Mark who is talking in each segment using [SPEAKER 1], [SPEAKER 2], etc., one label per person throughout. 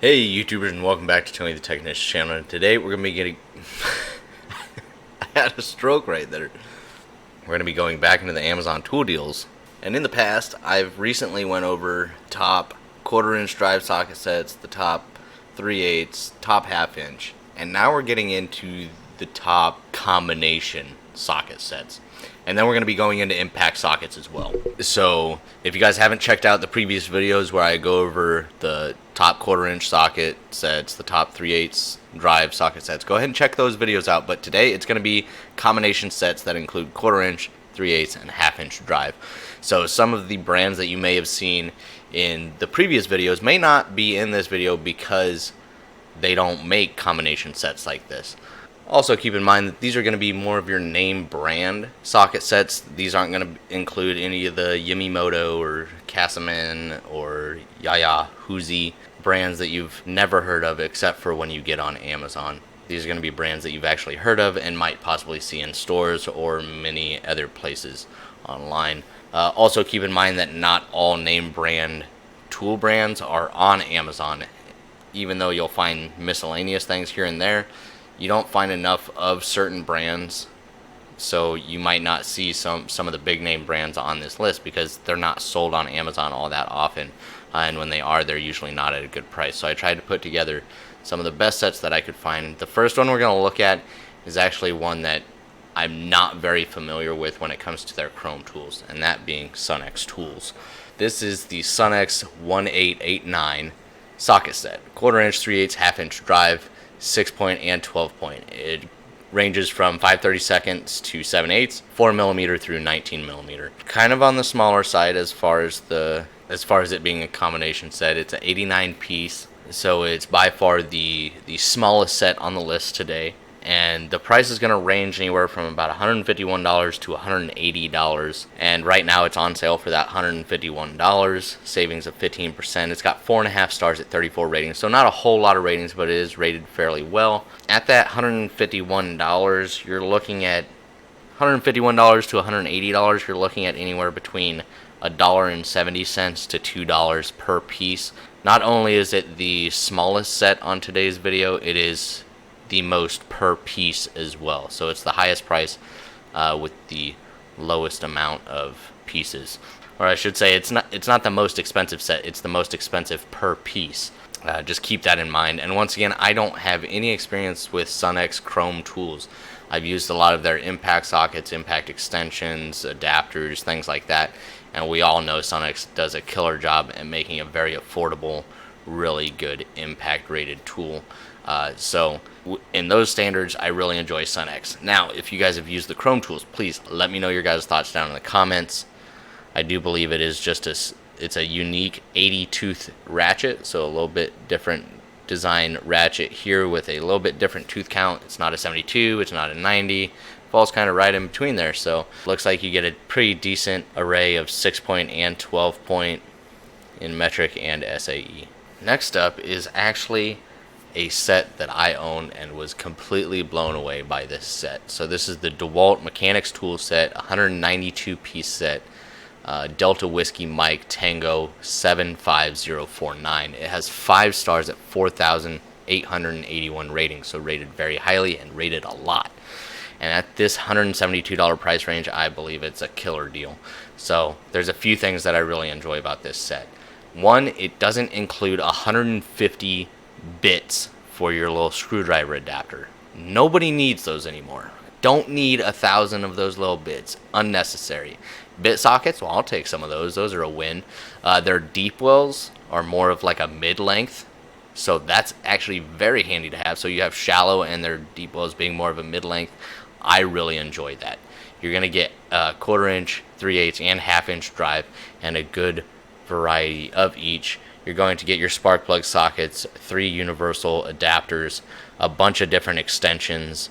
[SPEAKER 1] Hey YouTubers, and welcome back to Tony the Technician channel. And today we're going to be getting... I had a stroke right there. We're going to be going back into the Amazon tool deals. And in the past, I've recently went over top 1/4 inch drive socket sets, the top 3/8, top 1/2 inch. And now we're getting into the top combination socket sets. And then we're going to be going into impact sockets as well. So if you guys haven't checked out the previous videos where I go over the top 1/4 inch socket sets, the top 3/8 drive socket sets, go ahead and check those videos out. But today it's going to be combination sets that include 1/4 inch, 3/8, and 1/2 inch drive. So some of the brands that you may have seen in the previous videos may not be in this video because they don't make combination sets like this. Also keep in mind that these are going to be more of your name brand socket sets. These aren't going to include any of the Yamimoto or Craftsman or Huzi brands that you've never heard of except for when you get on Amazon. These are going to be brands that you've actually heard of and might possibly see in stores or many other places online. Also keep in mind that not all name brand tool brands are on Amazon. Even though you'll find miscellaneous things here and there, you don't find enough of certain brands, so you might not see some of the big name brands on this list because they're not sold on Amazon all that often, and when they are, they're usually not at a good price. So I tried to put together some of the best sets that I could find. The first one we're going to look at is actually one that I'm not very familiar with when it comes to their chrome tools, and that being Sunex Tools. This is the Sunex 1889 socket set, 1/4 inch, 3/8, 1/2 inch drive, 6-point and 12-point. It ranges from 5/32 to 7/8, 4mm through 19mm. Kind of on the smaller side as far as it being a combination set. It's an 89 piece, so it's by far the smallest set on the list today. And the price is going to range anywhere from about $151 to $180. And right now it's on sale for that $151, savings of 15%. It's got 4.5 stars at 34 ratings, so not a whole lot of ratings, but it is rated fairly well. At that $151, you're looking at $151 to $180. You're looking at anywhere between $1.70 to $2 per piece. Not only is it the smallest set on today's video, it is the most per piece as well. So it's the highest price with the lowest amount of pieces. Or I should say it's not the most expensive set, it's the most expensive per piece. Just keep that in mind. And once again, I don't have any experience with Sunex chrome tools. I've used a lot of their impact sockets, impact extensions, adapters, things like that. And we all know Sunex does a killer job at making a very affordable, really good impact rated tool. So in those standards, I really enjoy Sunex. Now, if you guys have used the chrome tools, please let me know your guys' thoughts down in the comments. I do believe it is just it's a unique 80 tooth ratchet, so a little bit different design ratchet here with a little bit different tooth count. It's not a 72, it's not a 90. Falls kind of right in between there, so looks like you get a pretty decent array of 6-point and 12-point in metric and SAE. Next up is actually a set that I own and was completely blown away by this set. So this is the DeWalt Mechanics tool set, 192 piece set, Delta Whiskey Mike Tango 75049. It has 5 stars at 4,881 ratings, so rated very highly and rated a lot. And at this $172 price range, I believe it's a killer deal. So there's a few things that I really enjoy about this set. One, it doesn't include 150 bits for your little screwdriver adapter. Nobody needs those anymore. Don't need 1,000 of those little bits. Unnecessary. Bit sockets, well, I'll take some of those. Those are a win. Their deep wells are more of like a mid-length, so that's actually very handy to have. So you have shallow and their deep wells being more of a mid-length. I really enjoy that. You're going to get 1/4 inch, 3/8, and 1/2 inch drive and a good variety of each. You're going to get your spark plug sockets, 3 universal adapters, a bunch of different extensions,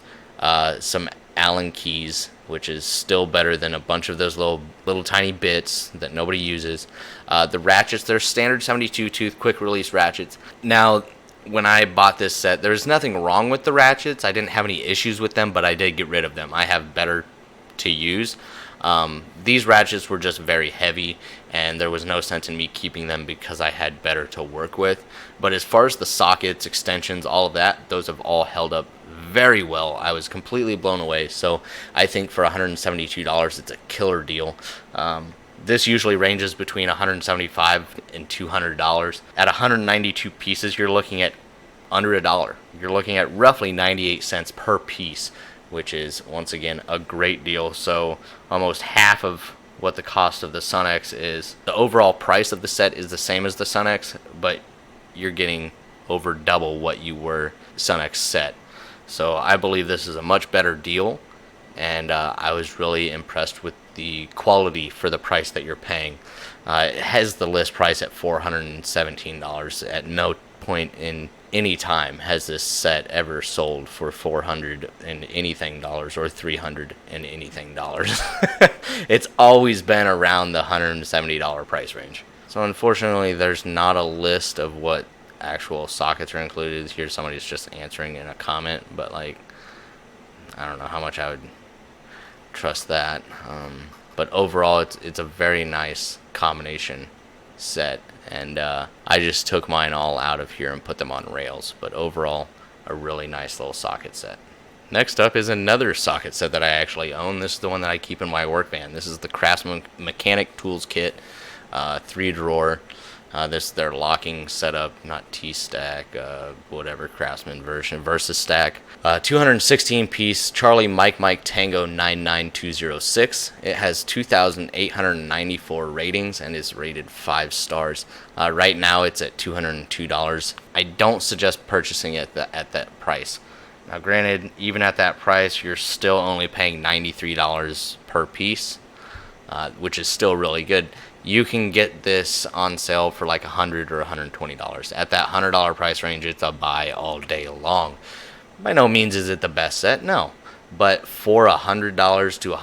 [SPEAKER 1] some Allen keys, which is still better than a bunch of those little tiny bits that nobody uses. The ratchets, they're standard 72 tooth quick release ratchets. Now, when I bought this set, there's nothing wrong with the ratchets. I didn't have any issues with them, but I did get rid of them. I have better to use. These ratchets were just very heavy, and there was no sense in me keeping them because I had better to work with. But as far as the sockets, extensions, all of that, those have all held up very well. I was completely blown away. So I think for $172, it's a killer deal. This usually ranges between $175 and $200. At 192 pieces, you're looking at under $1. You're looking at roughly 98 cents per piece, which is, once again, a great deal. So almost half of what the cost of the Sun X is. The overall price of the set is the same as the Sun X, but you're getting over double what you were Sun X set. So I believe this is a much better deal, and I was really impressed with the quality for the price that you're paying. It has the list price at $417. At no point in any time has this set ever sold for $400 and anything dollars or $300 and anything dollars. It's always been around the $170 price range. So unfortunately, there's not a list of what actual sockets are included. Here somebody's just answering in a comment, but like, I don't know how much I would trust that. But overall, it's a very nice combination set, and I just took mine all out of here and put them on rails. But overall, a really nice little socket set. Next up is another socket set that I actually own. This is the one that I keep in my work van. This is the Craftsman Mechanic Tools Kit, 3-drawer. This is their locking setup, not T-stack, whatever Craftsman version, Versus stack. 216 piece Charlie Mike Tango 99206. It has 2,894 ratings and is rated 5 stars. Right now it's at $202. I don't suggest purchasing it at that price. Now granted, even at that price, you're still only paying $93 per piece, which is still really good. You can get this on sale for like $100 or $120. At that $100 price range, it's a buy all day long. By no means is it the best set, no. But for $100 to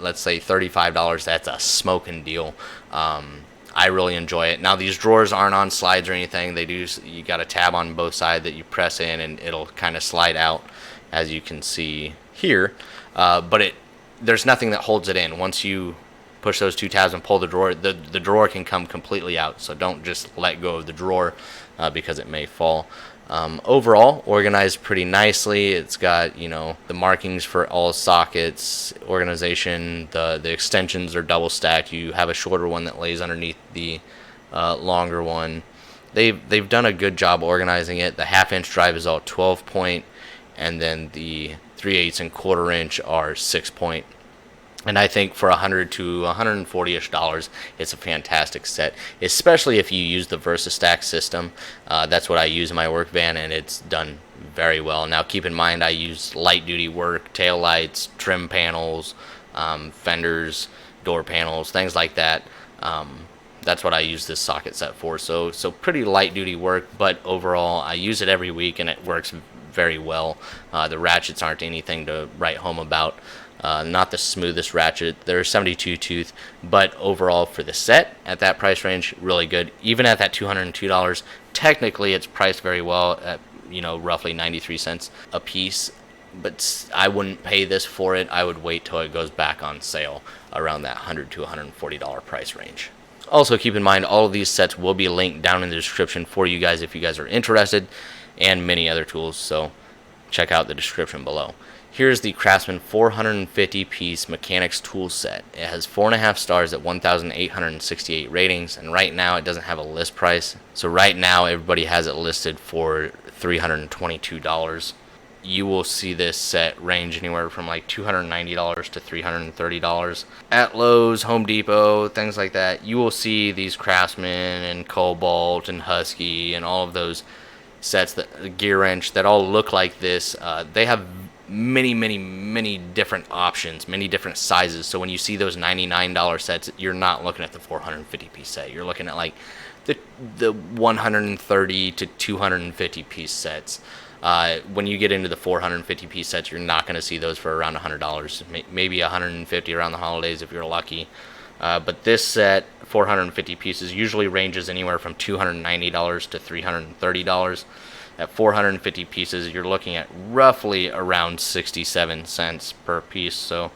[SPEAKER 1] let's say $35, that's a smoking deal. I really enjoy it. Now these drawers aren't on slides or anything. You got a tab on both sides that you press in and it'll kind of slide out, as you can see here. But there's nothing that holds it in. Once you push those 2 tabs and pull the drawer, the drawer can come completely out. So don't just let go of the drawer because it may fall. Overall, organized pretty nicely. It's got, the markings for all sockets, organization. The extensions are double stacked. You have a shorter one that lays underneath the longer one. They've done a good job organizing it. The 1/2-inch drive is all 12-point, and then the 3/8 and 1/4 inch are 6-point. And I think for $100 to $140-ish, it's a fantastic set, especially if you use the VersaStack system. That's what I use in my work van, and it's done very well. Now, keep in mind, I use light-duty work, tail lights, trim panels, fenders, door panels, things like that. That's what I use this socket set for. So pretty light-duty work, but overall, I use it every week, and it works very well. The ratchets aren't anything to write home about. Not the smoothest ratchet. They're 72 tooth, but overall for the set at that price range, really good. Even at that $202, technically it's priced very well at roughly 93 cents a piece. But I wouldn't pay this for it. I would wait till it goes back on sale around that $100 to $140 price range. Also keep in mind, all of these sets will be linked down in the description for you guys if you guys are interested, and many other tools. So check out the description below. Here's the Craftsman 450-piece Mechanics Tool Set. It has 4.5 stars at 1,868 ratings, and right now it doesn't have a list price. So right now everybody has it listed for $322. You will see this set range anywhere from like $290 to $330. At Lowe's, Home Depot, things like that, you will see these Craftsman and Cobalt and Husky and all of those sets, that Gearwrench, that all look like this. They have many different options, many different sizes. So when you see those $99 sets, you're not looking at the 450 piece set. You're looking at like the 130 to 250 piece sets. When you get into the 450 piece sets, you're not going to see those for around $100, maybe $150 around the holidays if you're lucky. But this set, 450 pieces, usually ranges anywhere from $290 to $330. At 450 pieces, you're looking at roughly around 67 cents per piece. So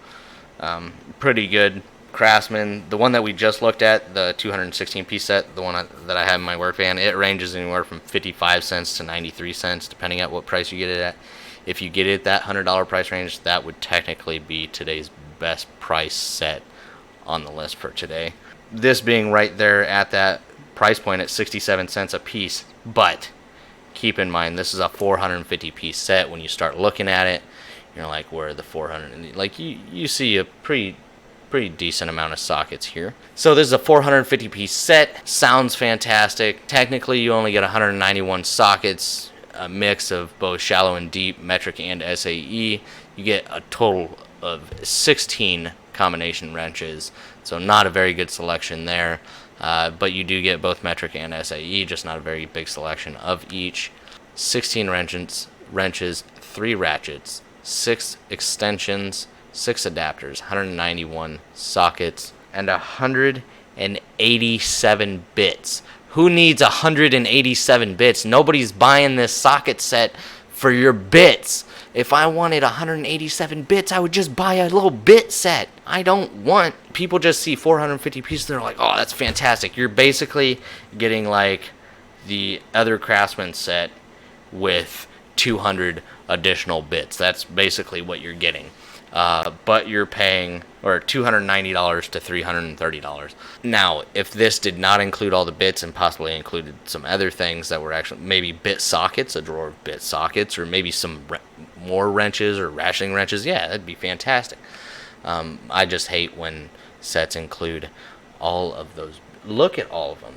[SPEAKER 1] Pretty good. Craftsman, the one that we just looked at, the 216 piece set, the one that I have in my work van, it ranges anywhere from 55 cents to 93 cents, depending on what price you get it at. If you get it at that $100 price range, that would technically be today's best price set on the list for today. This being right there at that price point at 67 cents a piece, but keep in mind this is a 450 piece set. When you start looking at it, you're like, where are the 400? Like you see a pretty decent amount of sockets here. So this is a 450 piece set. Sounds fantastic. Technically, you only get 191 sockets, a mix of both shallow and deep, metric and SAE. You get a total of 16 combination wrenches, so not a very good selection there. But you do get both metric and SAE, just not a very big selection of each. 16 wrenches, 3 ratchets, 6 extensions, 6 adapters, 191 sockets, and 187 bits. Who needs 187 bits? Nobody's buying this socket set for your bits. If I wanted 187 bits, I would just buy a little bit set. I don't want... People just see 450 pieces, they're like, oh, that's fantastic. You're basically getting like the other Craftsman set with 200 additional bits. That's basically what you're getting. But you're paying $290 to $330. Now, if this did not include all the bits and possibly included some other things that were actually maybe bit sockets, a drawer of bit sockets, or maybe some more wrenches or ratcheting wrenches, yeah, that'd be fantastic. I just hate when sets include all of those. Look at all of them.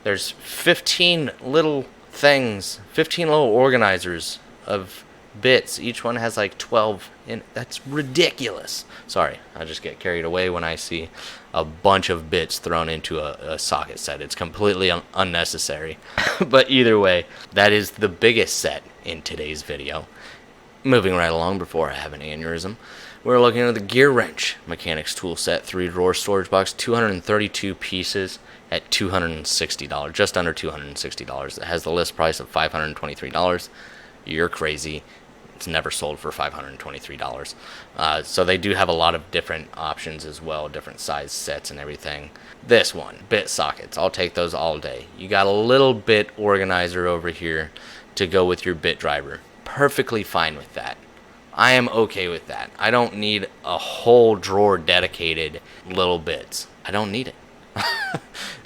[SPEAKER 1] There's 15 little things, 15 little organizers of bits. Each one has like 12 in. That's ridiculous. Sorry, I just get carried away when I see a bunch of bits thrown into a socket set. It's completely unnecessary. But either way, that is the biggest set in today's video. Moving right along before I have an aneurysm, we're looking at the Gearwrench Mechanics Tool Set 3-drawer storage box, 232 pieces at $260, just under $260. It has the list price of $523. You're crazy. It's never sold for $523. So they do have a lot of different options as well, different size sets and everything. This one, bit sockets, I'll take those all day. You got a little bit organizer over here to go with your bit driver. Perfectly fine with that. I am okay with that. I don't need a whole drawer dedicated little bits. I don't need it.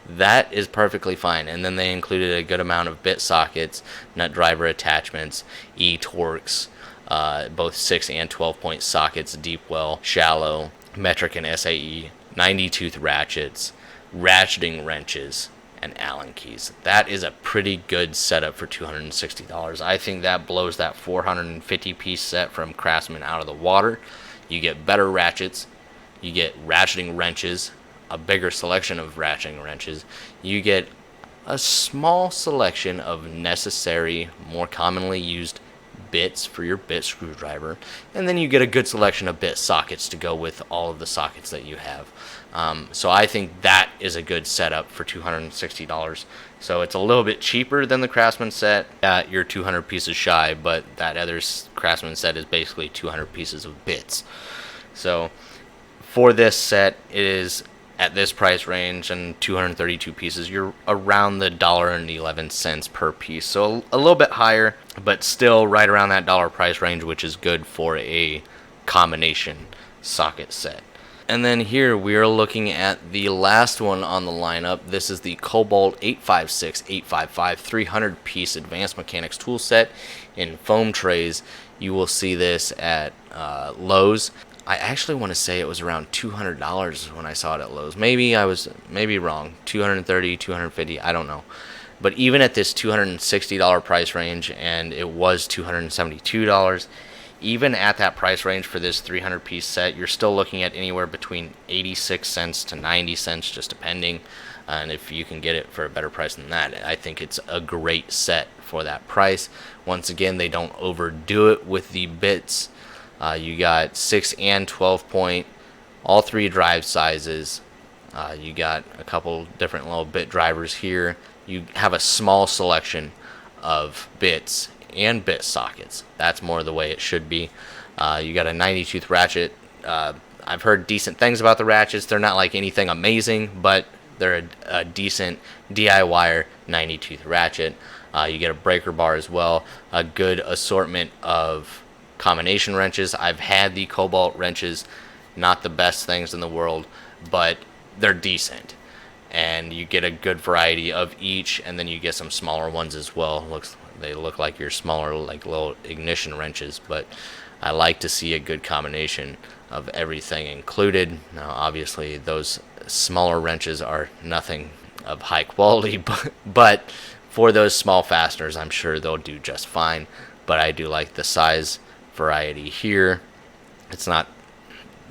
[SPEAKER 1] That is perfectly fine. And then they included a good amount of bit sockets, nut driver attachments, E-Torques, both 6 and 12 point sockets, deep well, shallow, metric and SAE, 90 tooth ratchets, ratcheting wrenches, and Allen keys. That is a pretty good setup for $260. I think that blows that 450 piece set from Craftsman out of the water. You get better ratchets, you get ratcheting wrenches, a bigger selection of ratcheting wrenches, you get a small selection of necessary, more commonly used bits for your bit screwdriver, and then you get a good selection of bit sockets to go with all of the sockets that you have. So I think that is a good setup for $260. So it's a little bit cheaper than the Craftsman set. You're 200 pieces shy, but that other Craftsman set is basically 200 pieces of bits. So for this set, it is at this price range and 232 pieces, you're around the $1.11 per piece. So a little bit higher, but still right around that dollar price range, which is good for a combination socket set. And then here we are looking at the last one on the lineup. This is the Cobalt 856-855 300 piece advanced mechanics tool set in foam trays. You will see this at Lowe's. I actually want to say it was around $200 when I saw it at Lowe's. Maybe I was wrong. $230, $250, I don't know. But even at this $260 price range, and it was $272, even at that price range for this 300 piece set, you're still looking at anywhere between 86 cents to 90 cents, just depending. And if you can get it for a better price than that, I think it's a great set for that price. Once again, they don't overdo it with the bits. You got 6 and 12 point, all 3 drive sizes. You got a couple different little bit drivers here. You have a small selection of bits and bit sockets. That's more the way it should be. You got a 90 tooth ratchet, I've heard decent things about the Ratchets. They're not like anything amazing, but they're a decent DIYer 90 tooth ratchet. You get a breaker bar as well, a good assortment of combination wrenches. I've had the Cobalt wrenches, not the best things in the world, but they're decent. And you get a good variety of each, and then you get some smaller ones as well. They look like your smaller, like little ignition wrenches, but I like to see a good combination of everything included. Now, obviously, those smaller wrenches are nothing of high quality, but for those small fasteners, I'm sure they'll do just fine. But I do like the size variety here. It's not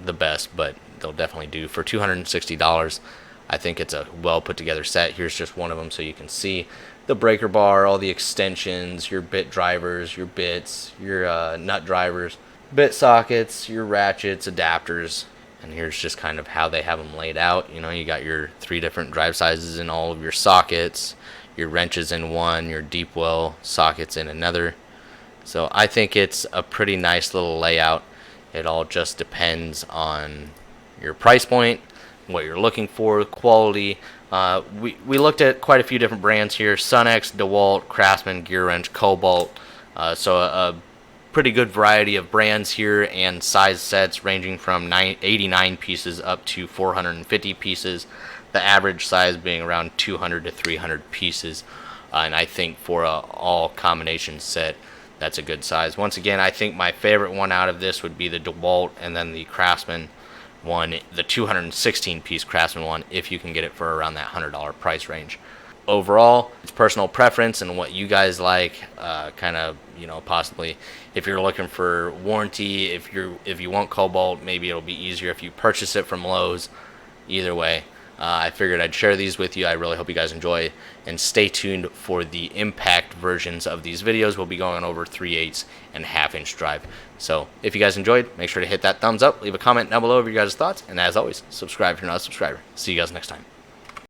[SPEAKER 1] the best, but they'll definitely do. For $260, I think it's a well put together set. Here's just one of them so you can see the breaker bar, all the extensions, your bit drivers, your bits, your nut drivers, bit sockets, your ratchets, adapters. And here's just kind of how they have them laid out. You know, you got your 3 different drive sizes in all of your sockets, your wrenches in one, your deep well sockets in another. So I think it's a pretty nice little layout. It all just depends on your price point, what you're looking for, quality. We looked at quite a few different brands here: Sunex, DeWalt, Craftsman, Gearwrench, Cobalt. So a pretty good variety of brands here, and size sets ranging from 89 pieces up to 450 pieces. The average size being around 200 to 300 pieces. And I think for a all combination set, that's a good size. Once again, I think my favorite one out of this would be the DeWalt, and then the Craftsman one, the 216 piece Craftsman one, if you can get it for around that $100 price range. Overall, it's personal preference and what you guys like. Kind of, you know, possibly if you're looking for warranty, if you want Cobalt, maybe it'll be easier if you purchase it from Lowe's. Either way, I figured I'd share these with you. I really hope you guys enjoy, and stay tuned for the impact versions of these videos. We'll be going over 3/8 and 1/2 inch drive. So if you guys enjoyed, make sure to hit that thumbs up, leave a comment down below of your guys' thoughts, and as always, subscribe if you're not a subscriber. See you guys next time.